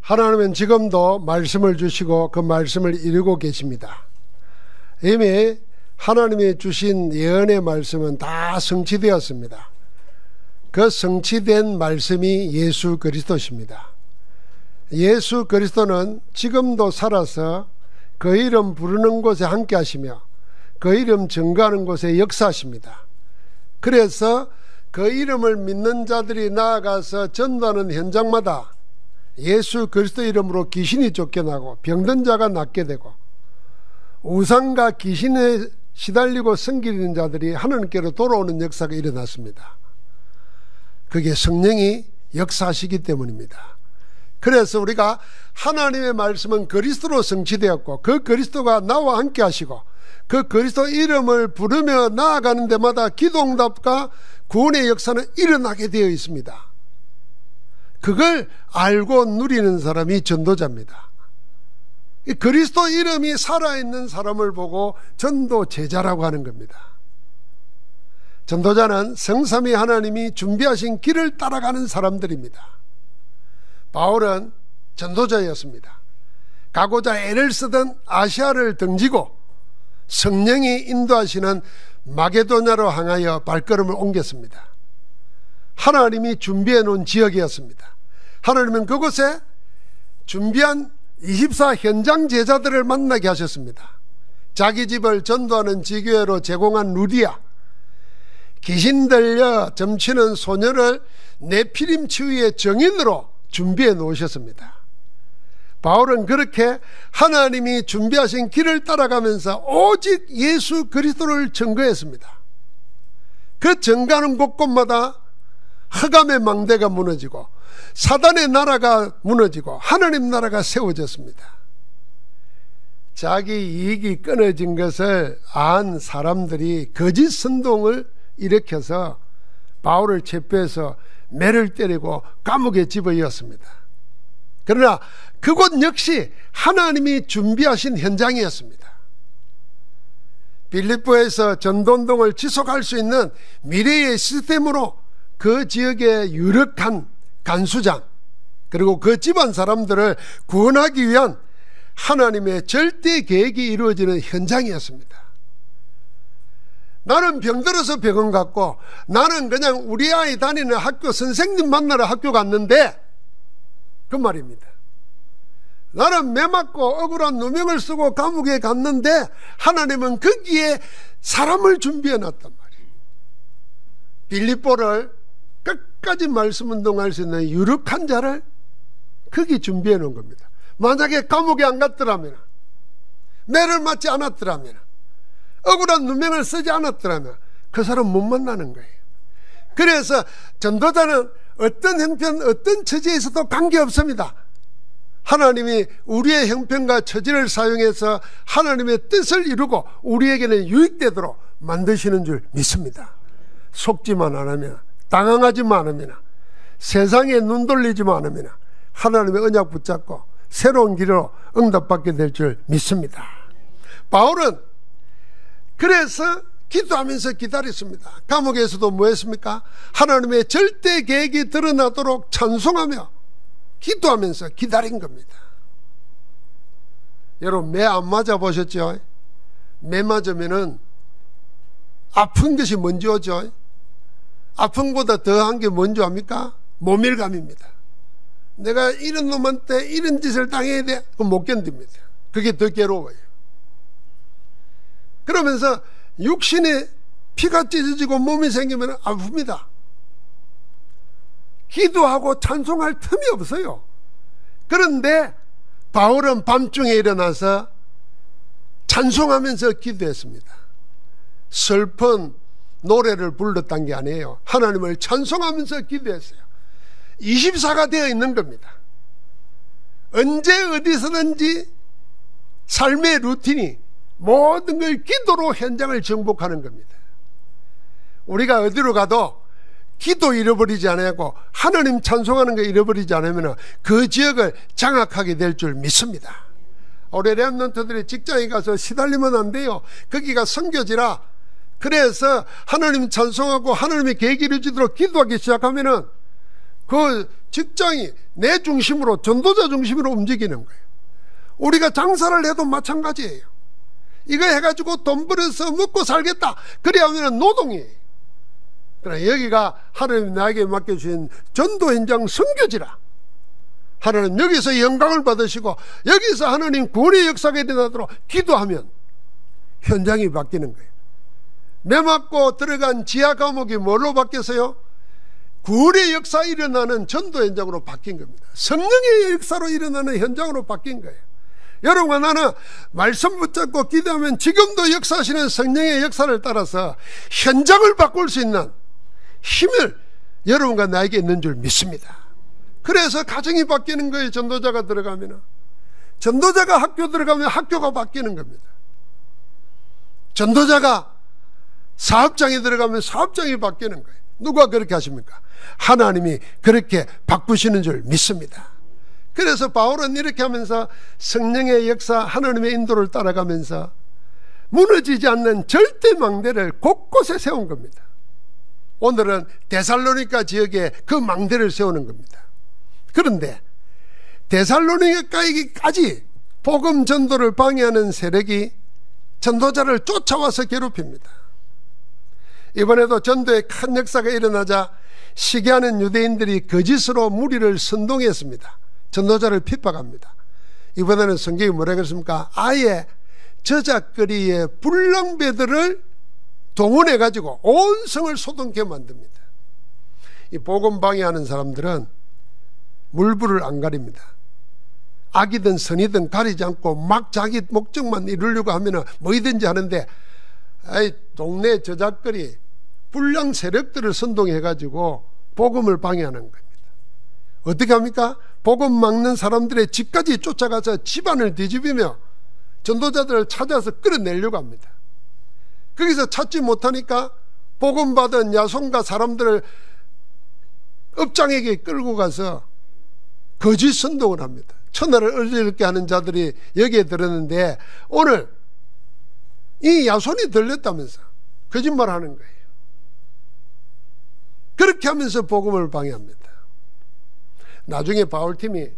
하나님은 지금도 말씀을 주시고 그 말씀을 이루고 계십니다. 이미 하나님이 주신 예언의 말씀은 다 성취되었습니다. 그 성취된 말씀이 예수 그리스도십니다. 예수 그리스도는 지금도 살아서 그 이름 부르는 곳에 함께 하시며 그 이름 증거하는 곳에 역사하십니다. 그래서 그 이름을 믿는 자들이 나아가서 전도하는 현장마다 예수 그리스도 이름으로 귀신이 쫓겨나고 병든 자가 낫게 되고 우상과 귀신에 시달리고 섬기는 자들이 하나님께로 돌아오는 역사가 일어났습니다. 그게 성령이 역사하시기 때문입니다. 그래서 우리가 하나님의 말씀은 그리스도로 성취되었고 그 그리스도가 나와 함께 하시고 그 그리스도 이름을 부르며 나아가는 데마다 기도응답과 구원의 역사는 일어나게 되어 있습니다. 그걸 알고 누리는 사람이 전도자입니다. 그리스도 이름이 살아있는 사람을 보고 전도 제자라고 하는 겁니다. 전도자는 성삼위 하나님이 준비하신 길을 따라가는 사람들입니다. 바울은 전도자였습니다. 가고자 애를 쓰던 아시아를 등지고 성령이 인도하시는 마게도냐로 향하여 발걸음을 옮겼습니다. 하나님이 준비해 놓은 지역이었습니다. 하나님은 그곳에 준비한 24 현장 제자들을 만나게 하셨습니다. 자기 집을 전도하는 지교회로 제공한 루디아, 귀신 들려 점치는 소녀를 네피림 치유의 정인으로 준비해 놓으셨습니다. 바울은 그렇게 하나님이 준비하신 길을 따라가면서 오직 예수 그리스도를 증거했습니다. 그 증거하는 곳곳마다 흑암의 망대가 무너지고 사단의 나라가 무너지고 하나님 나라가 세워졌습니다. 자기 이익이 끊어진 것을 안 사람들이 거짓 선동을 일으켜서 바울을 체포해서 매를 때리고 감옥에 집어넣었습니다. 그러나 그곳 역시 하나님이 준비하신 현장이었습니다. 빌립보에서 전도운동을 지속할 수 있는 미래의 시스템으로 그 지역의 유력한 간수장 그리고 그 집안 사람들을 구원하기 위한 하나님의 절대 계획이 이루어지는 현장이었습니다. 나는 병들어서 병원 갔고 나는 그냥 우리 아이 다니는 학교 선생님 만나러 학교 갔는데 그 말입니다. 나는 매 맞고 억울한 누명을 쓰고 감옥에 갔는데 하나님은 거기에 사람을 준비해 놨단 말이에요. 빌립보를 끝까지 말씀 운동할 수 있는 유력한 자를 거기 준비해 놓은 겁니다. 만약에 감옥에 안 갔더라면, 매를 맞지 않았더라면, 억울한 누명을 쓰지 않았더라면 그 사람 못 만나는 거예요. 그래서 전도자는 어떤 형편 어떤 처지에서도 관계없습니다. 하나님이 우리의 형편과 처지를 사용해서 하나님의 뜻을 이루고 우리에게는 유익되도록 만드시는 줄 믿습니다. 속지만 않으면, 당황하지만 않으면, 세상에 눈 돌리지만 않으면 하나님의 언약 붙잡고 새로운 길로 응답받게 될 줄 믿습니다. 바울은 그래서 기도하면서 기다렸습니다. 감옥에서도 뭐 했습니까? 하나님의 절대 계획이 드러나도록 찬송하며 기도하면서 기다린 겁니다. 여러분, 매 안 맞아 보셨죠? 매 맞으면은 아픈 것이 먼저 오죠. 아픈 것보다 더한 게 뭔지 압니까? 모멸감입니다. 내가 이런 놈한테 이런 짓을 당해야 돼? 그럼 못 견딥니다. 그게 더 괴로워요. 그러면서 육신에 피가 찢어지고 몸이 생기면 아픕니다. 기도하고 찬송할 틈이 없어요. 그런데 바울은 밤중에 일어나서 찬송하면서 기도했습니다. 슬픈 노래를 불렀던 게 아니에요. 하나님을 찬송하면서 기도했어요. 24가 되어 있는 겁니다. 언제 어디서든지 삶의 루틴이 모든 걸 기도로 현장을 정복하는 겁니다. 우리가 어디로 가도 기도 잃어버리지 않고 하나님 찬송하는 거 잃어버리지 않으면 그 지역을 장악하게 될 줄 믿습니다. 우리 렘넌트들이 직장에 가서 시달리면 안 돼요. 거기가 선교지라. 그래서 하나님 찬송하고 하나님의 계획이 이루어지도록 기도하기 시작하면은 그 직장이 내 중심으로, 전도자 중심으로 움직이는 거예요. 우리가 장사를 해도 마찬가지예요. 이거 해가지고 돈 벌어서 먹고 살겠다, 그래 하면 노동이에요. 그러나 여기가 하나님 나에게 맡겨주신 전도 현장 선교지라. 하나님 여기서 영광을 받으시고 여기서 하나님 구원의 역사가 일어나도록 기도하면 현장이 바뀌는 거예요. 매맞고 들어간 지하 감옥이 뭘로 바뀌었어요? 구원의 역사 일어나는 전도 현장으로 바뀐 겁니다. 성령의 역사로 일어나는 현장으로 바뀐 거예요. 여러분과 나는 말씀 붙잡고 기도하면 지금도 역사하시는 성령의 역사를 따라서 현장을 바꿀 수 있는 힘을 여러분과 나에게 있는 줄 믿습니다. 그래서 가정이 바뀌는 거예요. 전도자가 들어가면, 전도자가 학교 들어가면 학교가 바뀌는 겁니다. 전도자가 사업장에 들어가면 사업장이 바뀌는 거예요. 누가 그렇게 하십니까? 하나님이 그렇게 바꾸시는 줄 믿습니다. 그래서 바울은 이렇게 하면서 성령의 역사, 하나님의 인도를 따라가면서 무너지지 않는 절대 망대를 곳곳에 세운 겁니다. 오늘은 데살로니가 지역에 그 망대를 세우는 겁니다. 그런데 데살로니가까지 복음 전도를 방해하는 세력이 전도자를 쫓아와서 괴롭힙니다. 이번에도 전도의 큰 역사가 일어나자 시기하는 유대인들이 거짓으로 무리를 선동했습니다. 전도자를 핍박합니다. 이번에는 성경이 뭐라고 했습니까? 아예 저작거리의 불량배들을 동원해가지고 온 성을 소동케 만듭니다. 이 복음 방해하는 사람들은 물불을 안 가립니다. 악이든 선이든 가리지 않고 막 자기 목적만 이루려고 하면 뭐이든지 하는데, 동네 저작거리 불량 세력들을 선동해가지고 복음을 방해하는 겁니다. 어떻게 합니까? 복음 막는 사람들의 집까지 쫓아가서 집안을 뒤집으며 전도자들을 찾아서 끌어내려고 합니다. 거기서 찾지 못하니까 복음 받은 야손과 사람들을 업장에게 끌고 가서 거짓 선동을 합니다. 천하를 어지럽게 하는 자들이 여기에 들었는데 오늘 이 야손이 들렸다면서 거짓말 하는 거예요. 그렇게 하면서 복음을 방해합니다. 나중에 바울팀이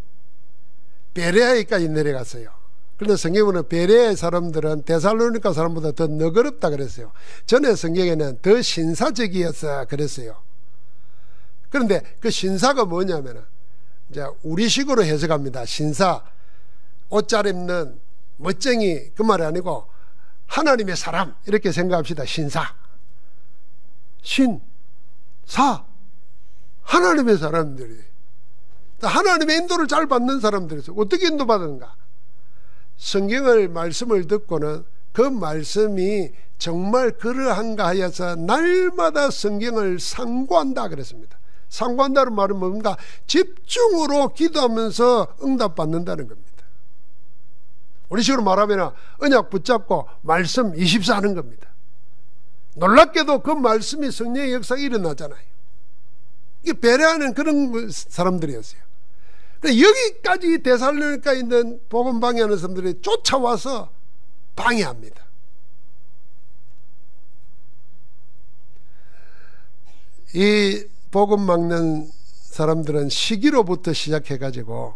베레아에까지 내려갔어요. 그런데 성경에는 베레아의 사람들은 데살로니가 사람보다 더 너그럽다 그랬어요. 전에 성경에는 더 신사적이었어 그랬어요. 그런데 그 신사가 뭐냐면 이제 우리식으로 해석합니다. 신사, 옷 잘 입는 멋쟁이, 그 말이 아니고 하나님의 사람 이렇게 생각합시다. 신사, 신사, 하나님의 사람들이, 하나님의 인도를 잘 받는 사람들이죠. 어떻게 인도받는가? 성경을 말씀을 듣고는 그 말씀이 정말 그러한가 하여서 날마다 성경을 상고한다 그랬습니다. 상고한다는 말은 뭔가 집중으로 기도하면서 응답받는다는 겁니다. 우리 식으로 말하면 언약 붙잡고 말씀 24 하는 겁니다. 놀랍게도 그 말씀이 성령의 역사가 일어나잖아요. 이게 베레아는 그런 사람들이었어요. 여기까지 데살로니가에 있는 복음 방해하는 사람들이 쫓아와서 방해합니다. 이 복음 막는 사람들은 시기로부터 시작해가지고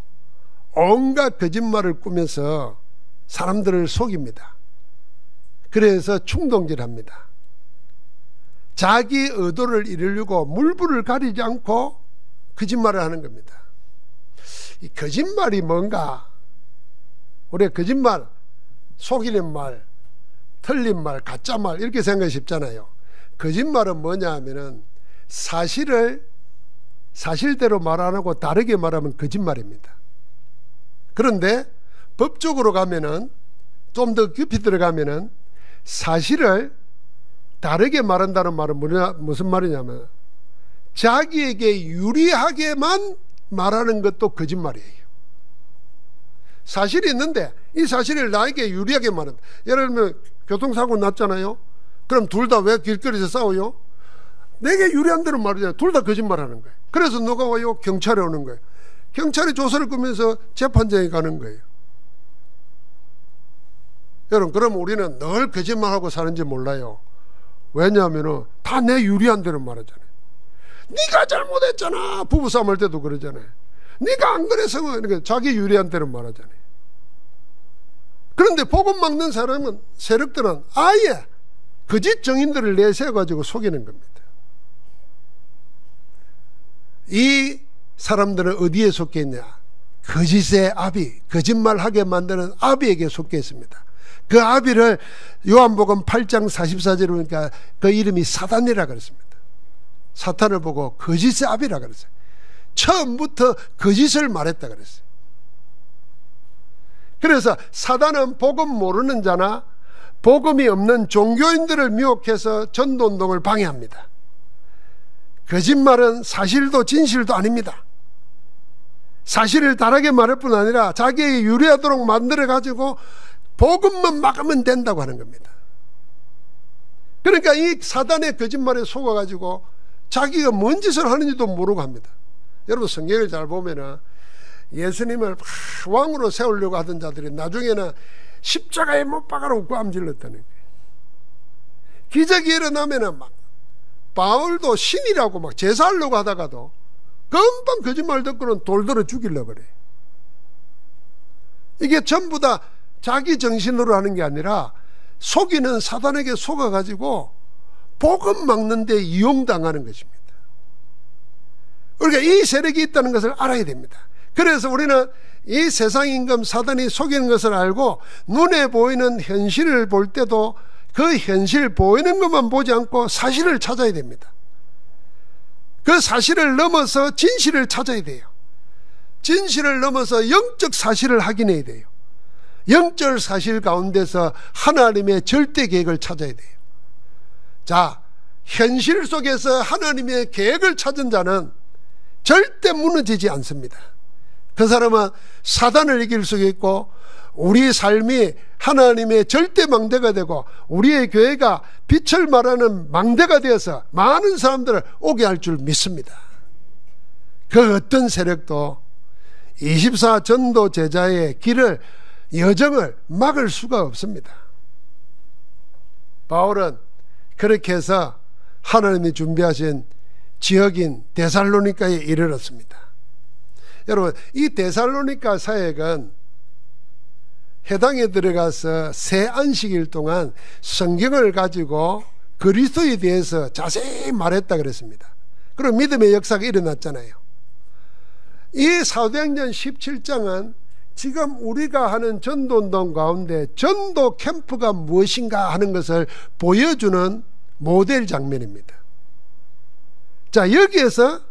온갖 거짓말을 꾸며서 사람들을 속입니다. 그래서 충동질합니다. 자기 의도를 이루려고 물불을 가리지 않고 거짓말을 하는 겁니다. 이 거짓말이 뭔가? 우리가 거짓말, 속이는 말, 틀린 말, 가짜 말 이렇게 생각이 쉽잖아요. 거짓말은 뭐냐 하면은 사실을 사실대로 말 안 하고 다르게 말하면 거짓말입니다. 그런데 법적으로 가면은 좀 더 깊이 들어가면은 사실을 다르게 말한다는 말은 무슨 말이냐면 자기에게 유리하게만 말하는 것도 거짓말이에요. 사실이 있는데 이 사실을 나에게 유리하게 말한다. 예를 들면 교통사고 났잖아요. 그럼 둘 다 왜 길거리에서 싸워요? 내게 유리한 대로 말이잖아요. 둘 다 거짓말하는 거예요. 그래서 누가 와요? 경찰에 오는 거예요. 경찰이 조사를 꾸면서 재판장에 가는 거예요. 여러분, 그럼 우리는 늘 거짓말하고 사는지 몰라요. 왜냐하면 다 내 유리한 대로 말하잖아요. 네가 잘못했잖아. 부부싸움 할 때도 그러잖아요. 네가 안 그래서 그러니까 자기 유리한 대로 말하잖아요. 그런데 복음 막는 사람은, 세력들은 아예 거짓 정인들을 내세워가지고 속이는 겁니다. 이 사람들은 어디에 속해 있냐? 거짓의 아비, 거짓말하게 만드는 아비에게 속해 있습니다. 그 아비를 요한복음 8장 44절에 보니까 그 이름이 사단이라 그랬습니다. 사탄을 보고 거짓의 아비라 그랬어요. 처음부터 거짓을 말했다 그랬어요. 그래서 사단은 복음 모르는 자나 복음이 없는 종교인들을 미혹해서 전도운동을 방해합니다. 거짓말은 사실도 진실도 아닙니다. 사실을 다르게 말할 뿐 아니라 자기에게 유리하도록 만들어가지고 복음만 막으면 된다고 하는 겁니다. 그러니까 이 사단의 거짓말에 속아가지고 자기가 뭔 짓을 하는지도 모르고 합니다. 여러분 성경을 잘 보면은 예수님을 왕으로 세우려고 하던 자들이 나중에는 십자가에 못 박아놓고 뺨질렀다는 거예요. 기적이 일어나면은 막 바울도 신이라고 막 제사하려고 하다가도 금방 거짓말 듣고는 돌 들어 죽이려고 그래. 이게 전부 다 자기 정신으로 하는 게 아니라 속이는 사단에게 속아가지고 복음 막는 데 이용당하는 것입니다. 그러니까 이 세력이 있다는 것을 알아야 됩니다. 그래서 우리는 이 세상 임금 사단이 속이는 것을 알고 눈에 보이는 현실을 볼 때도 그 현실 보이는 것만 보지 않고 사실을 찾아야 됩니다. 그 사실을 넘어서 진실을 찾아야 돼요. 진실을 넘어서 영적 사실을 확인해야 돼요. 영적 사실 가운데서 하나님의 절대 계획을 찾아야 돼요. 자, 현실 속에서 하나님의 계획을 찾은 자는 절대 무너지지 않습니다. 그 사람은 사단을 이길 수 있고 우리 삶이 하나님의 절대 망대가 되고 우리의 교회가 빛을 말하는 망대가 되어서 많은 사람들을 오게 할 줄 믿습니다. 그 어떤 세력도 24 전도 제자의 길을 여정을 막을 수가 없습니다. 바울은 그렇게 해서 하나님이 준비하신 지역인 데살로니가에 이르렀습니다. 여러분 이 데살로니가 사역은 해당에 들어가서 새 안식일 동안 성경을 가지고 그리스도에 대해서 자세히 말했다 그랬습니다. 그리고 믿음의 역사가 일어났잖아요. 이 사도행전 17장은 지금 우리가 하는 전도운동 가운데 전도 캠프가 무엇인가 하는 것을 보여주는 모델 장면입니다. 자, 여기에서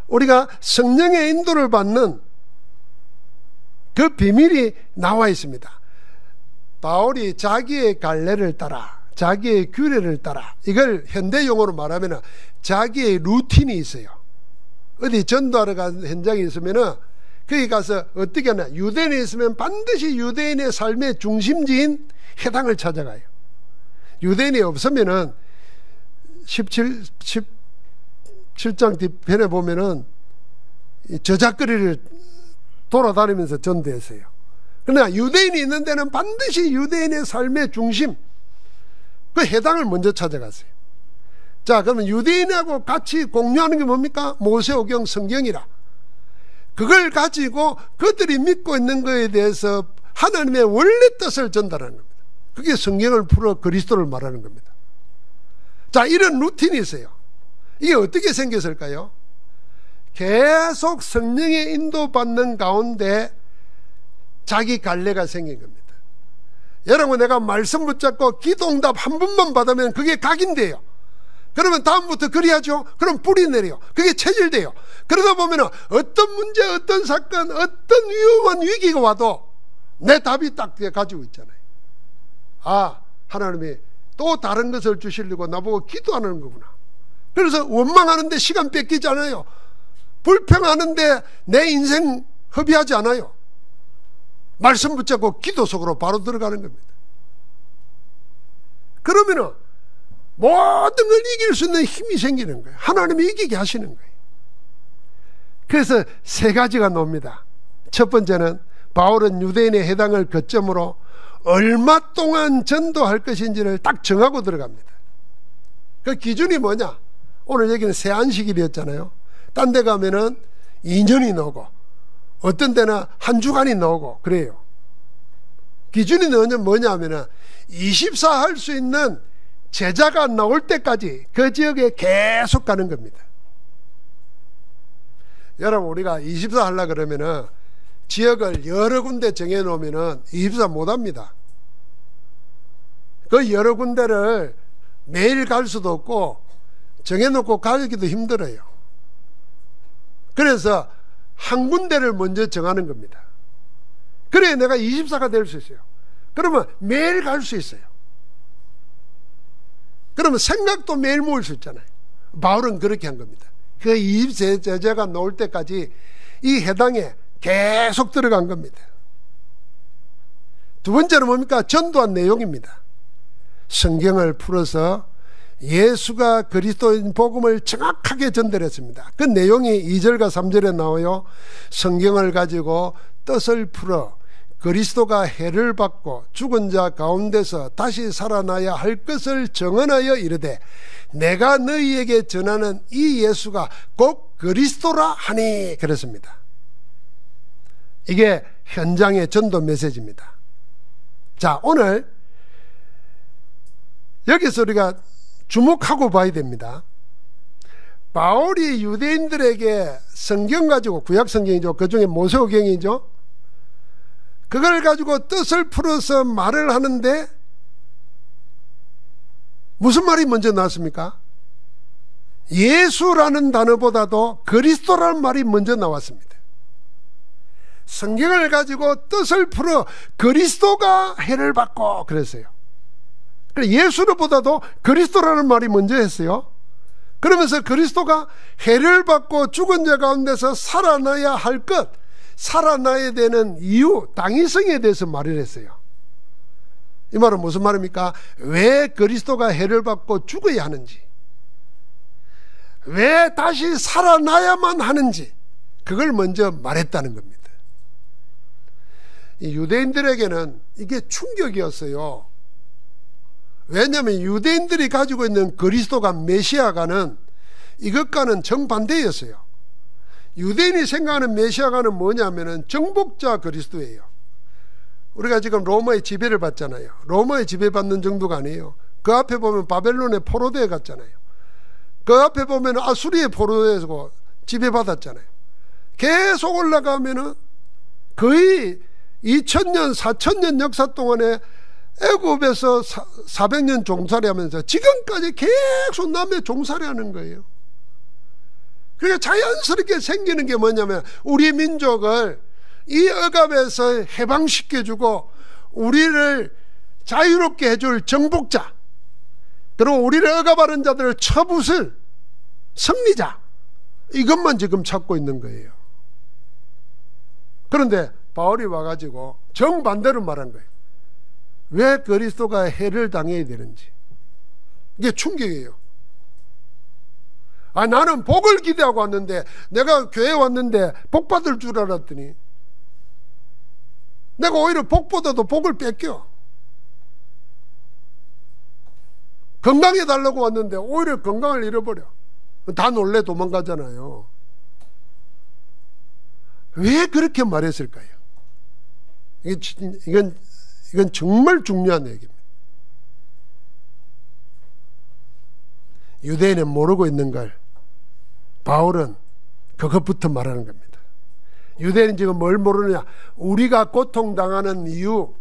우리가 성령의 인도를 받는 그 비밀이 나와 있습니다. 바울이 자기의 갈래를 따라, 자기의 규례를 따라, 이걸 현대 용어로 말하면 자기의 루틴이 있어요. 어디 전도하러 간 현장에 있으면은 거기 가서 어떻게 하냐, 유대인이 있으면 반드시 유대인의 삶의 중심지인 회당을 찾아가요. 유대인이 없으면은 17장 뒤편에 보면은 저작거리를 돌아다니면서 전도했어요. 그러나 유대인이 있는 데는 반드시 유대인의 삶의 중심, 그 해당을 먼저 찾아갔어요. 자, 그러면 유대인하고 같이 공유하는 게 뭡니까? 모세오경 성경이라. 그걸 가지고 그들이 믿고 있는 것에 대해서 하나님의 원래 뜻을 전달하는 겁니다. 그게 성경을 풀어 그리스도를 말하는 겁니다. 자, 이런 루틴이 있어요. 이게 어떻게 생겼을까요? 계속 성령의 인도받는 가운데 자기 갈래가 생긴 겁니다. 여러분, 내가 말씀 붙잡고 기도응답 한 번만 받으면 그게 각인돼요. 그러면 다음부터 그리하죠. 그럼 뿌리 내려요. 그게 체질돼요. 그러다 보면 어떤 문제, 어떤 사건, 어떤 위험한 위기가 와도 내 답이 딱 가지고 있잖아요. 아, 하나님이 또 다른 것을 주시려고 나보고 기도하는 거구나. 그래서 원망하는데 시간 뺏기지 않아요. 불평하는데 내 인생 허비하지 않아요. 말씀 붙잡고 기도 속으로 바로 들어가는 겁니다. 그러면은 모든 걸 이길 수 있는 힘이 생기는 거예요. 하나님이 이기게 하시는 거예요. 그래서 세 가지가 나옵니다. 첫 번째는 바울은 유대인의 해당을 거점으로 얼마 동안 전도할 것인지를 딱 정하고 들어갑니다. 그 기준이 뭐냐? 오늘 여기는 세안식일이었잖아요. 딴 데 가면은 2년이 나오고 어떤 데는 한 주간이 나오고 그래요. 기준이 뭐냐면은 24 할 수 있는 제자가 나올 때까지 그 지역에 계속 가는 겁니다. 여러분, 우리가 24 하려고 그러면은 지역을 여러 군데 정해 놓으면은 24 못 합니다. 그 여러 군데를 매일 갈 수도 없고 정해 놓고 가기도 힘들어요. 그래서 한 군데를 먼저 정하는 겁니다. 그래야 내가 24가 될 수 있어요. 그러면 매일 갈 수 있어요. 그러면 생각도 매일 모을 수 있잖아요. 바울은 그렇게 한 겁니다. 그 20제자가 나올 때까지 이 해당에 계속 들어간 겁니다. 두 번째는 뭡니까? 전도한 내용입니다. 성경을 풀어서 예수가 그리스도인 복음을 정확하게 전달했습니다. 그 내용이 2절과 3절에 나와요. 성경을 가지고 뜻을 풀어 그리스도가 해를 받고 죽은 자 가운데서 다시 살아나야 할 것을 정언하여 이르되 내가 너희에게 전하는 이 예수가 곧 그리스도라 하니 그랬습니다. 이게 현장의 전도 메시지입니다. 자, 오늘 여기서 우리가 주목하고 봐야 됩니다. 바울이 유대인들에게 성경 가지고, 구약 성경이죠, 그 중에 모세오경이죠, 그걸 가지고 뜻을 풀어서 말을 하는데 무슨 말이 먼저 나왔습니까? 예수라는 단어보다도 그리스도라는 말이 먼저 나왔습니다. 성경을 가지고 뜻을 풀어 그리스도가 해를 받고 그랬어요. 예수보다도 그리스도라는 말이 먼저 했어요. 그러면서 그리스도가 해를 받고 죽은 자 가운데서 살아나야 할 것, 살아나야 되는 이유, 당위성에 대해서 말을 했어요. 이 말은 무슨 말입니까? 왜 그리스도가 해를 받고 죽어야 하는지, 왜 다시 살아나야만 하는지, 그걸 먼저 말했다는 겁니다. 이 유대인들에게는 이게 충격이었어요. 왜냐하면 유대인들이 가지고 있는 그리스도가 메시아가는 이것과는 정반대였어요. 유대인이 생각하는 메시아가는 뭐냐면은 정복자 그리스도예요. 우리가 지금 로마의 지배를 받잖아요. 로마의 지배받는 정도가 아니에요. 그 앞에 보면 바벨론의 포로대에 갔잖아요. 그 앞에 보면 아수리의 포로대에서 지배받았잖아요. 계속 올라가면은 거의 2000년, 4000년 역사 동안에 애굽에서 400년 종살이 하면서 지금까지 계속 남의 종살이 하는 거예요. 그러니까 자연스럽게 생기는 게 뭐냐면 우리 민족을 이 억압에서 해방시켜주고 우리를 자유롭게 해줄 정복자, 그리고 우리를 억압하는 자들을 쳐부술 승리자, 이것만 지금 찾고 있는 거예요. 그런데 바울이 와가지고 정반대로 말한 거예요. 왜 그리스도가 해를 당해야 되는지. 이게 충격이에요. 나는 복을 기대하고 왔는데, 내가 교회에 왔는데 복 받을 줄 알았더니 내가 오히려 복보다도 복을 뺏겨. 건강해 달라고 왔는데 오히려 건강을 잃어버려. 다 놀래 도망가잖아요. 왜 그렇게 말했을까요? 이건 정말 중요한 얘기입니다. 유대인은 모르고 있는 걸 바울은 그것부터 말하는 겁니다. 유대인은 지금 뭘 모르느냐? 우리가 고통당하는 이유,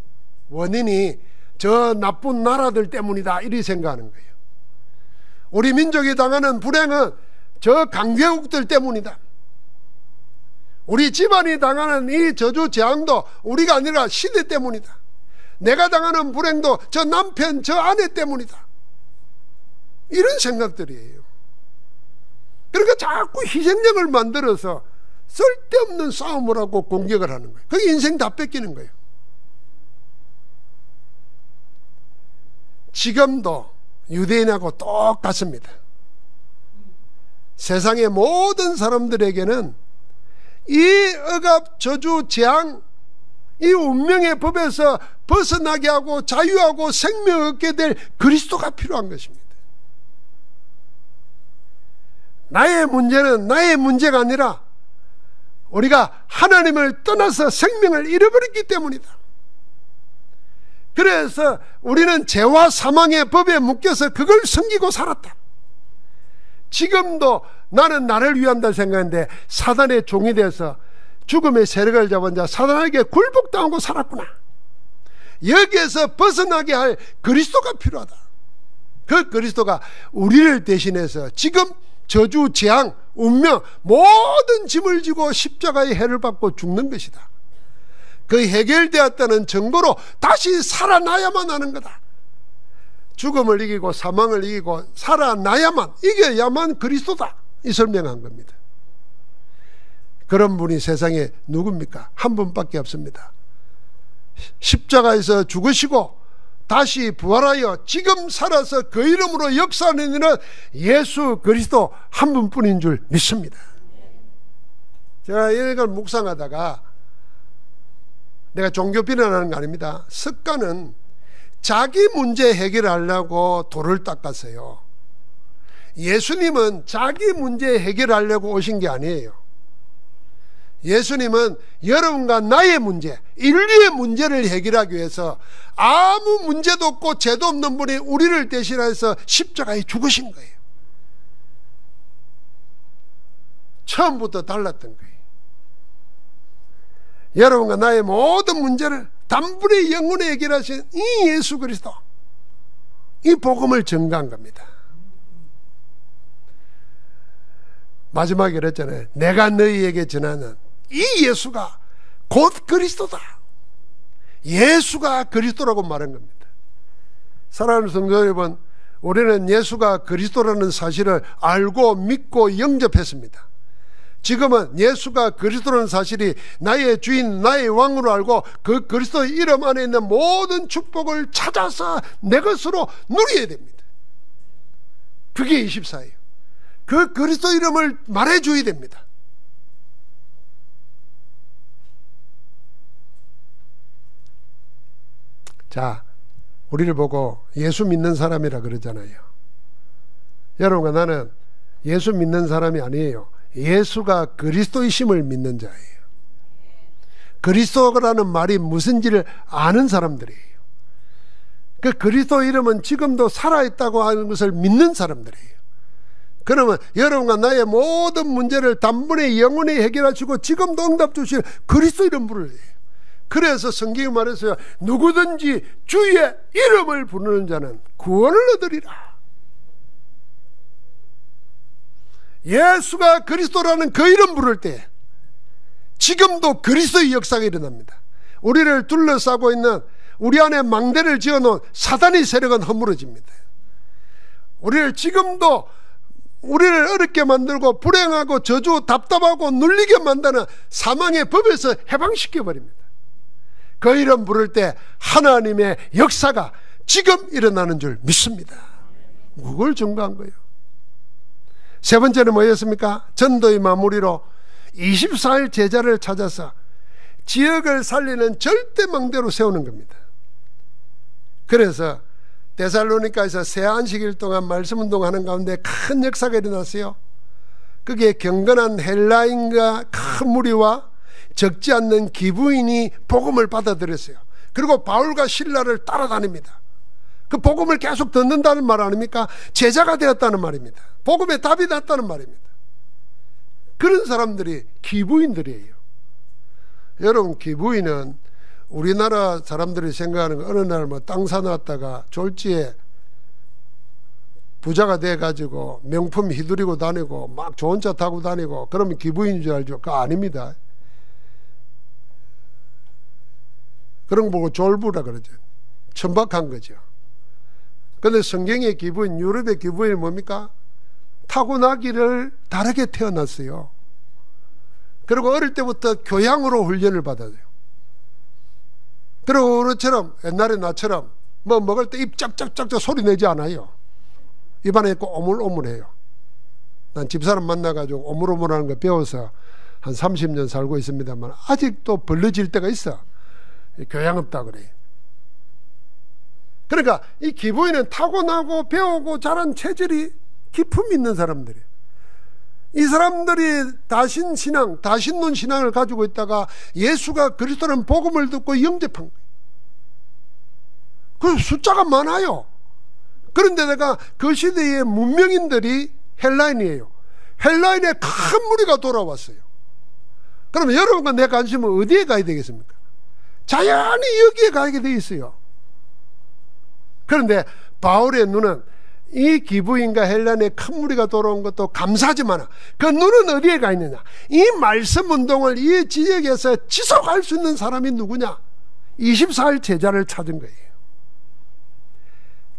원인이 저 나쁜 나라들 때문이다, 이리 생각하는 거예요. 우리 민족이 당하는 불행은 저 강대국들 때문이다. 우리 집안이 당하는 이 저주 재앙도 우리가 아니라 시대 때문이다. 내가 당하는 불행도 저 남편, 저 아내 때문이다. 이런 생각들이에요. 그러니까 자꾸 희생양을 만들어서 쓸데없는 싸움을 하고 공격을 하는 거예요. 그게 인생 다 뺏기는 거예요. 지금도 유대인하고 똑같습니다. 세상의 모든 사람들에게는 이 억압, 저주, 재앙, 이 운명의 법에서 벗어나게 하고 자유하고 생명을 얻게 될 그리스도가 필요한 것입니다. 나의 문제는 나의 문제가 아니라 우리가 하나님을 떠나서 생명을 잃어버렸기 때문이다. 그래서 우리는 죄와 사망의 법에 묶여서 그걸 섬기고 살았다. 지금도 나는 나를 위한다 생각했는데 사단의 종이 되어서 죽음의 세력을 잡은 자 사단에게 굴복당하고 살았구나. 여기에서 벗어나게 할 그리스도가 필요하다. 그 그리스도가 우리를 대신해서 지금 저주, 재앙, 운명 모든 짐을 지고 십자가의 해를 받고 죽는 것이다. 그 해결되었다는 증거로 다시 살아나야만 하는 거다. 죽음을 이기고 사망을 이기고 살아나야만, 이겨야만 그리스도다, 이 설명한 겁니다. 그런 분이 세상에 누굽니까? 한 분밖에 없습니다. 십자가에서 죽으시고 다시 부활하여 지금 살아서 그 이름으로 역사하는 이는 예수 그리스도 한 분뿐인 줄 믿습니다. 제가 이걸 묵상하다가, 내가 종교 비난하는 거 아닙니다. 습관은 자기 문제 해결하려고 돌을 닦았어요. 예수님은 자기 문제 해결하려고 오신 게 아니에요. 예수님은 여러분과 나의 문제, 인류의 문제를 해결하기 위해서 아무 문제도 없고 죄도 없는 분이 우리를 대신해서 십자가에 죽으신 거예요. 처음부터 달랐던 거예요. 여러분과 나의 모든 문제를 단번에 영원히 해결하신 이 예수 그리스도, 이 복음을 전가한 겁니다. 마지막에 그랬잖아요. 내가 너희에게 전하는 이 예수가 곧 그리스도다. 예수가 그리스도라고 말한 겁니다. 사랑하는 성도 여러분, 우리는 예수가 그리스도라는 사실을 알고 믿고 영접했습니다. 지금은 예수가 그리스도라는 사실이 나의 주인, 나의 왕으로 알고 그 그리스도의 이름 안에 있는 모든 축복을 찾아서 내 것으로 누려야 됩니다. 그게 24예요. 그 그리스도 이름을 말해줘야 됩니다. 자, 우리를 보고 예수 믿는 사람이라 그러잖아요. 여러분과 나는 예수 믿는 사람이 아니에요. 예수가 그리스도이심을 믿는 자예요. 그리스도라는 말이 무슨지를 아는 사람들이에요. 그 그리스도 이름은 지금도 살아있다고 하는 것을 믿는 사람들이에요. 그러면 여러분과 나의 모든 문제를 단번에 영원히 해결하시고 지금도 응답 주실 그리스도 이름 부르래요. 그래서 성경이 말했어요. 누구든지 주의 이름을 부르는 자는 구원을 얻으리라. 예수가 그리스도라는 그 이름 부를 때 지금도 그리스도의 역사가 일어납니다. 우리를 둘러싸고 있는, 우리 안에 망대를 지어놓은 사단의 세력은 허물어집니다. 지금도 우리를 어렵게 만들고 불행하고 저주, 답답하고 눌리게 만드는 사망의 법에서 해방시켜버립니다. 그 이름 부를 때 하나님의 역사가 지금 일어나는 줄 믿습니다. 그걸 증거한 거예요. 세 번째는 뭐였습니까? 전도의 마무리로 24일 제자를 찾아서 지역을 살리는 절대 망대로 세우는 겁니다. 그래서 데살로니가에서 새 안식일 동안 말씀 운동하는 가운데 큰 역사가 일어났어요. 그게 경건한 헬라인과 큰 무리와 적지 않는 기부인이 복음을 받아들였어요. 그리고 바울과 실라를 따라다닙니다. 그 복음을 계속 듣는다는 말 아닙니까? 제자가 되었다는 말입니다. 복음의 답이 났다는 말입니다. 그런 사람들이 기부인들이에요. 여러분, 기부인은 우리나라 사람들이 생각하는 어느 날 뭐 땅 사놨다가 졸지에 부자가 돼가지고 명품 휘두르고 다니고 막 좋은 차 타고 다니고 그러면 기부인인 줄 알죠? 그거 아닙니다. 그런 거 보고 졸부라 그러죠. 천박한 거죠. 그런데 성경의 기부인, 유럽의 기부인이 뭡니까? 타고나기를 다르게 태어났어요. 그리고 어릴 때부터 교양으로 훈련을 받아요. 그리고 우리처럼 옛날에 나처럼 뭐 먹을 때 입 짝짝짝짝 소리 내지 않아요. 입안에 있고 오물오물해요. 난 집사람 만나가지고 오물오물하는 거 배워서 한 30년 살고 있습니다만 아직도 벌러질 때가 있어. 교양 없다 그래. 그러니까 이 기부인은 타고나고 배우고 자란 체질이 기품이 있는 사람들이에요. 이 사람들이 다신신앙, 다신론 신앙을 가지고 있다가 예수가 그리스도라는 복음을 듣고 영접한 거예요. 그 숫자가 많아요. 그런데 내가 그 시대의 문명인들이 헬라인이에요. 헬라인에 큰 무리가 돌아왔어요. 그러면 여러분과 내 관심은 어디에 가야 되겠습니까? 자연히 여기에 가게 돼 있어요. 그런데 바울의 눈은 이 기부인과 헬라인의 큰 무리가 돌아온 것도 감사하지만 그 눈은 어디에 가 있느냐? 이 말씀 운동을 이 지역에서 지속할 수 있는 사람이 누구냐? 24일 제자를 찾은 거예요.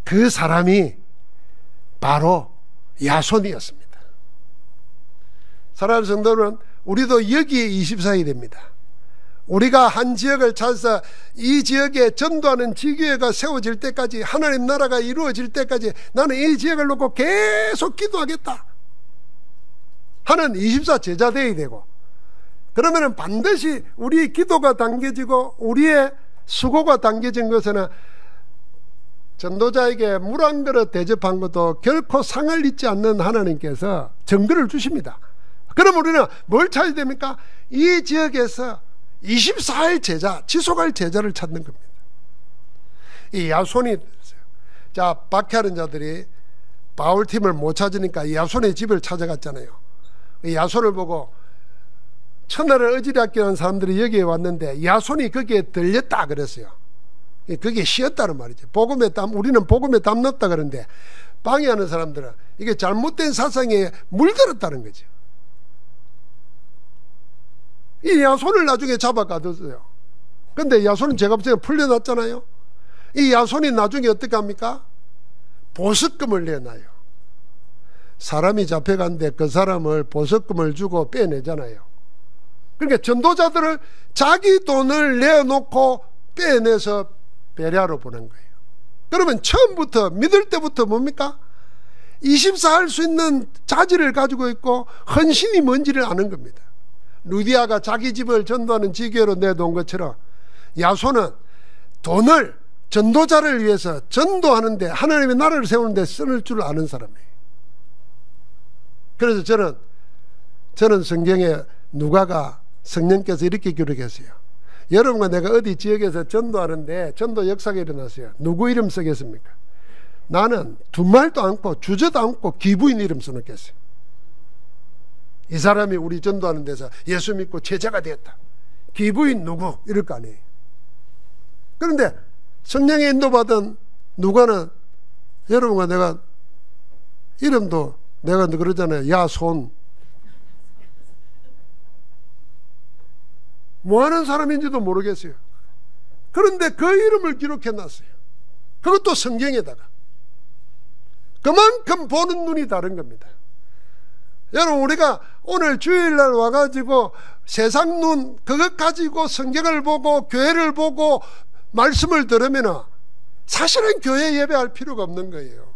그 사람이 바로 야손이었습니다. 사랑하는 성도 여러분, 우리도 여기에 24일 됩니다. 우리가 한 지역을 찾아서 이 지역에 전도하는 지교회가 세워질 때까지, 하나님 나라가 이루어질 때까지 나는 이 지역을 놓고 계속 기도하겠다 하는 24 제자 되어야 되고, 그러면 반드시 우리 기도가 당겨지고 우리의 수고가 당겨진 것은 전도자에게 물 한 그릇 대접한 것도 결코 상을 잊지 않는 하나님께서 증거를 주십니다. 그럼 우리는 뭘 찾아야 됩니까? 이 지역에서 24일 제자, 지속할 제자를 찾는 겁니다. 이 야손이, 자, 박해하는 자들이 바울 팀을 못 찾으니까 야손의 집을 찾아갔잖아요. 이 야손을 보고 천하를 어지럽게 아끼는 사람들이 여기에 왔는데 야손이 거기에 들렸다 그랬어요. 그게 쉬었다는 말이죠. 우리는 복음에 땀 넣었다 그러는데 방해하는 사람들은 이게 잘못된 사상에 물들었다는 거죠. 이 야손을 나중에 잡아가뒀어요. 근데 야손은 제가 볼 때 풀려났잖아요. 이 야손이 나중에 어떻게 합니까? 보석금을 내놔요. 사람이 잡혀갔는데 그 사람을 보석금을 주고 빼내잖아요. 그러니까 전도자들을 자기 돈을 내놓고 빼내서 베레아로 보낸 거예요. 그러면 처음부터 믿을 때부터 뭡니까? 24 할 수 있는 자질을 가지고 있고 헌신이 뭔지를 아는 겁니다. 루디아가 자기 집을 전도하는 지교회로 내놓은 것처럼 야손은 돈을 전도자를 위해서 전도하는데, 하나님의 나라를 세우는데 쓸 줄 아는 사람이에요. 그래서 저는 성경에 누가가 성령께서 이렇게 기록했어요. 여러분과 내가 어디 지역에서 전도하는데 전도 역사가 일어났어요. 누구 이름 쓰겠습니까? 나는 두말도 않고 주저도 않고 기부인 이름 써놓겠어요. 이 사람이 우리 전도하는 데서 예수 믿고 제자가 되었다. 기부인 누구? 이럴 거 아니에요. 그런데 성령의 인도받은 누가는 여러분과 내가 이름도 내가 그러잖아요. 야손. 뭐 하는 사람인지도 모르겠어요. 그런데 그 이름을 기록해놨어요. 그것도 성경에다가. 그만큼 보는 눈이 다른 겁니다. 여러분, 우리가 오늘 주일날 와가지고 세상 눈 그것 가지고 성경을 보고 교회를 보고 말씀을 들으면 사실은 교회 예배할 필요가 없는 거예요.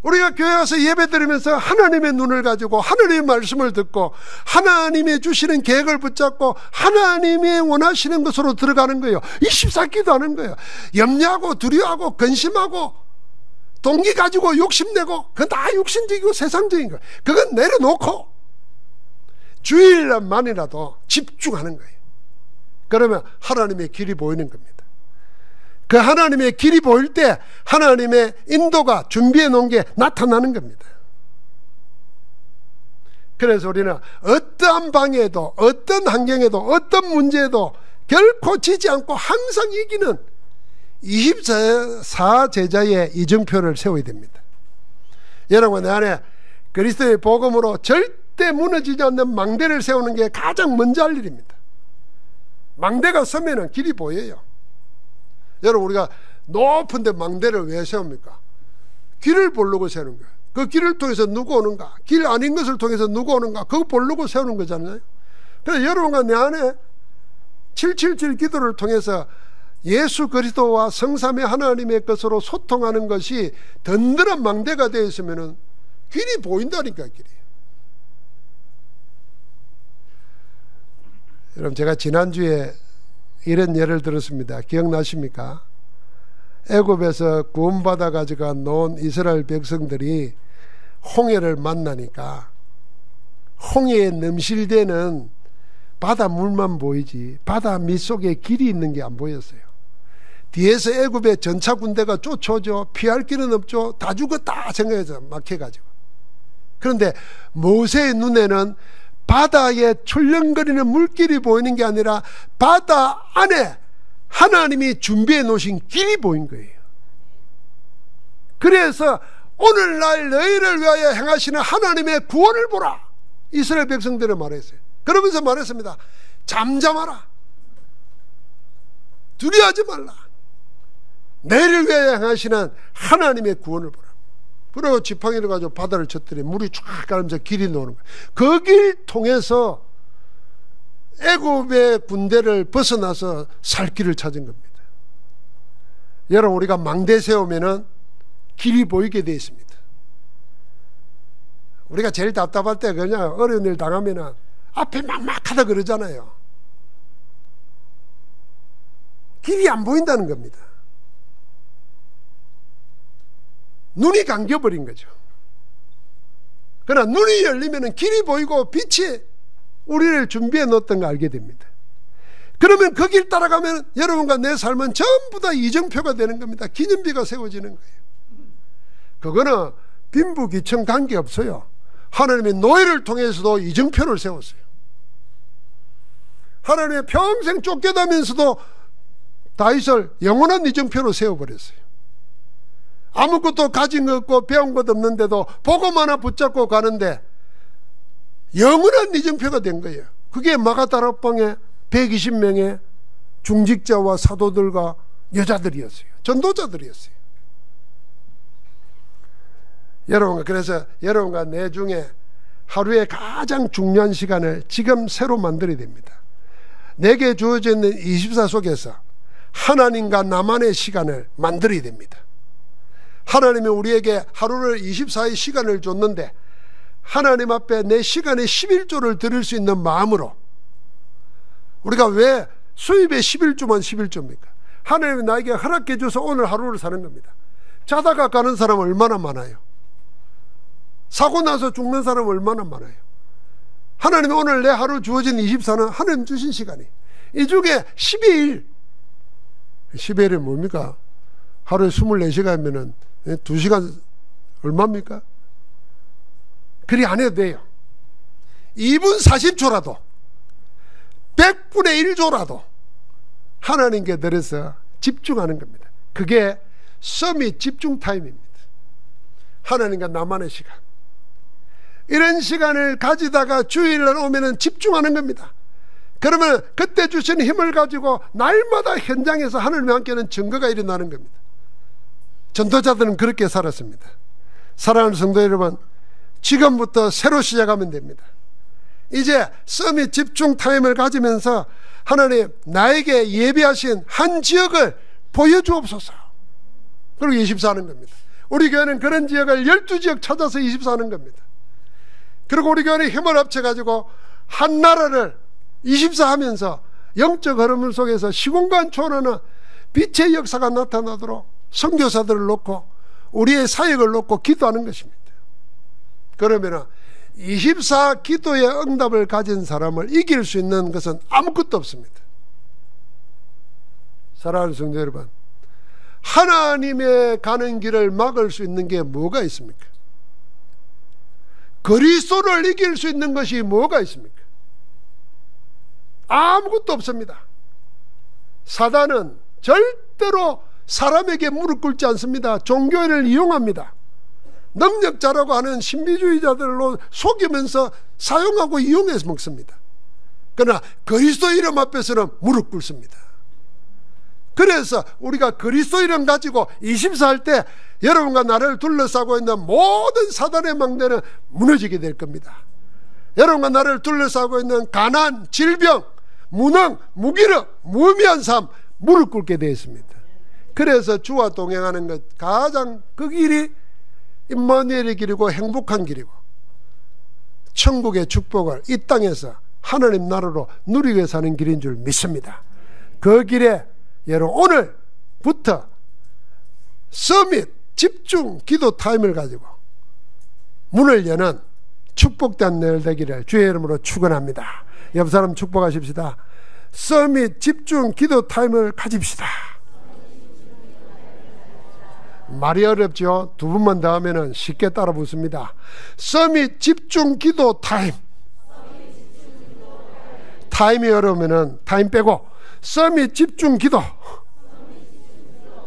우리가 교회 와서 예배 드리면서 하나님의 눈을 가지고 하나님의 말씀을 듣고 하나님이 주시는 계획을 붙잡고 하나님이 원하시는 것으로 들어가는 거예요. 24 기도하는 거예요. 염려하고 두려워하고 근심하고 동기 가지고 욕심내고 그건 다 육신적이고 세상적인 거예요. 그건 내려놓고 주일만이라도 집중하는 거예요. 그러면 하나님의 길이 보이는 겁니다. 그 하나님의 길이 보일 때 하나님의 인도가 준비해 놓은 게 나타나는 겁니다. 그래서 우리는 어떠한 방해에도 어떤 환경에도 어떤 문제에도 결코 지지 않고 항상 이기는 24 제자의 이정표를 세워야 됩니다. 여러분, 내 안에 그리스도의 복음으로 절대 무너지지 않는 망대를 세우는 게 가장 먼저 할 일입니다. 망대가 서면은 길이 보여요. 여러분, 우리가 높은 데 망대를 왜 세웁니까? 길을 보려고 세우는 거예요. 그 길을 통해서 누구 오는가, 길 아닌 것을 통해서 누구 오는가, 그거 보려고 세우는 거잖아요. 그래서 여러분과 내 안에 777 기도를 통해서 예수 그리스도와 성삼의 하나님의 것으로 소통하는 것이 든든한 망대가 되어 있으면 길이 보인다니까. 길이. 여러분, 제가 지난주에 이런 예를 들었습니다. 기억나십니까? 애굽에서 구원받아 가지고 놓은 이스라엘 백성들이 홍해를 만나니까 홍해에 넘실대는 바다 물만 보이지 바다 밑속에 길이 있는 게 안 보였어요. 뒤에서 애굽의 전차 군대가 쫓아오죠. 피할 길은 없죠. 다 죽었다 생각해서 막혀가지고. 그런데 모세의 눈에는 바다에 출렁거리는 물길이 보이는 게 아니라 바다 안에 하나님이 준비해 놓으신 길이 보인 거예요. 그래서 오늘날 너희를 위하여 행하시는 하나님의 구원을 보라, 이스라엘 백성들은 말했어요. 그러면서 말했습니다. 잠잠하라, 두려워하지 말라, 너희를 위하여 행하시는 하나님의 구원을 보라. 그리고 지팡이를 가지고 바다를 쳤더니 물이 쫙 가면서 길이 나오는 거예요. 그 길 통해서 애굽의 군대를 벗어나서 살 길을 찾은 겁니다. 여러분, 우리가 망대 세우면은 길이 보이게 되어 있습니다. 우리가 제일 답답할 때 그냥 어려운 일 당하면은 앞에 막막하다 그러잖아요. 길이 안 보인다는 겁니다. 눈이 감겨버린 거죠. 그러나 눈이 열리면 길이 보이고 빛이 우리를 준비해 놓았던 거 알게 됩니다. 그러면 그 길 따라가면 여러분과 내 삶은 전부 다 이정표가 되는 겁니다. 기념비가 세워지는 거예요. 그거는 빈부귀청 관계없어요. 하나님의 노예를 통해서도 이정표를 세웠어요. 하나님의 평생 쫓겨다면서도 다윗을 영원한 이정표로 세워버렸어요. 아무것도 가진 것 없고 배운 것 없는데도 복음 하나 붙잡고 가는데 영원한 이정표가 된 거예요. 그게 마가다락방에 120명의 중직자와 사도들과 여자들이었어요. 전도자들이었어요. 여러분, 그래서 여러분과 내 중에 하루에 가장 중요한 시간을 지금 새로 만들어야 됩니다. 내게 주어져 있는 24 속에서 하나님과 나만의 시간을 만들어야 됩니다. 하나님이 우리에게 하루를 24의 시간을 줬는데 하나님 앞에 내 시간의 11조를 드릴 수 있는 마음으로, 우리가 왜 수입의 11조만 11조입니까? 하나님이 나에게 허락해 줘서 오늘 하루를 사는 겁니다. 자다가 가는 사람 얼마나 많아요? 사고 나서 죽는 사람 얼마나 많아요? 하나님이 오늘 내 하루 주어진 24는 하나님 주신 시간이, 이 중에 12일, 12일이 뭡니까? 하루에 24시간이면 2시간 얼마입니까? 그리 안 해도 돼요. 2분 40초라도 100분의 1조라도 하나님께 들어서 집중하는 겁니다. 그게 서밋 집중 타임입니다. 하나님과 나만의 시간. 이런 시간을 가지다가 주일날 오면은 집중하는 겁니다. 그러면 그때 주신 힘을 가지고 날마다 현장에서 하나님과 함께하는 증거가 일어나는 겁니다. 전도자들은 그렇게 살았습니다. 사랑하는 성도 여러분, 지금부터 새로 시작하면 됩니다. 이제 서밋 집중 타임을 가지면서 하나님, 나에게 예비하신 한 지역을 보여주옵소서. 그리고 24하는 겁니다. 우리 교회는 그런 지역을 12지역 찾아서 24하는 겁니다. 그리고 우리 교회는 힘을 합쳐가지고 한 나라를 24하면서 영적 흐름 속에서 시공간 초월하는 빛의 역사가 나타나도록 선교사들을 놓고 우리의 사역을 놓고 기도하는 것입니다. 그러면 24 기도의 응답을 가진 사람을 이길 수 있는 것은 아무것도 없습니다. 사랑하는 성도 여러분, 하나님의 가는 길을 막을 수 있는 게 뭐가 있습니까? 그리스도를 이길 수 있는 것이 뭐가 있습니까? 아무것도 없습니다. 사단은 절대로 사람에게 무릎 꿇지 않습니다. 종교인을 이용합니다. 능력자라고 하는 신비주의자들로 속이면서 사용하고 이용해서 먹습니다. 그러나 그리스도 이름 앞에서는 무릎 꿇습니다. 그래서 우리가 그리스도 이름 가지고 24할 때 여러분과 나를 둘러싸고 있는 모든 사단의 망대는 무너지게 될 겁니다. 여러분과 나를 둘러싸고 있는 가난, 질병, 무능, 무기력, 무의미한 삶 무릎 꿇게 되어 있습니다. 그래서 주와 동행하는 것, 가장 그 길이 임마누엘의 길이고 행복한 길이고 천국의 축복을 이 땅에서 하나님 나라로 누리게 사는 길인 줄 믿습니다. 그 길에 여러분 오늘부터 서밋 집중 기도 타임을 가지고 문을 여는 축복된 날 되기를 주의 이름으로 축원합니다. 옆 사람 축복하십시다. 서밋 집중 기도 타임을 가집시다. 말이 어렵죠? 두 번만 더 하면 쉽게 따라 붙습니다. 서밋 집중 기도 타임. 타임이 어려우면 타임 빼고 서밋 집중 기도.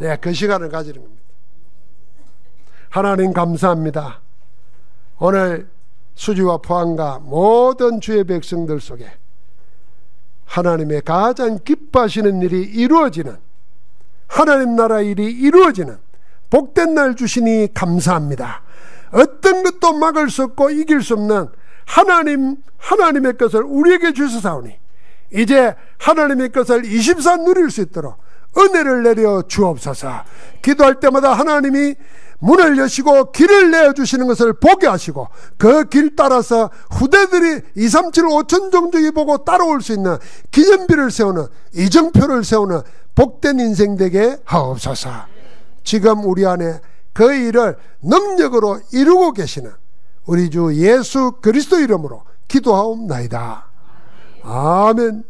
네, 그 시간을 가지는 겁니다. 하나님 감사합니다. 오늘 수지와 포항과 모든 주의 백성들 속에 하나님의 가장 기뻐하시는 일이 이루어지는, 하나님 나라 일이 이루어지는 복된 날 주시니 감사합니다. 어떤 것도 막을 수 없고 이길 수 없는 하나님의 것을 우리에게 주시사오니 이제 하나님의 것을 24 누릴 수 있도록 은혜를 내려 주옵소서. 기도할 때마다 하나님이 문을 여시고 길을 내어주시는 것을 보게 하시고 그 길 따라서 후대들이 2, 3, 7, 5천 종족이 보고 따라올 수 있는 기념비를 세우는, 이정표를 세우는 복된 인생 되게 하옵소서. 지금 우리 안에 그 일을 능력으로 이루고 계시는 우리 주 예수 그리스도 이름으로 기도하옵나이다. 아멘.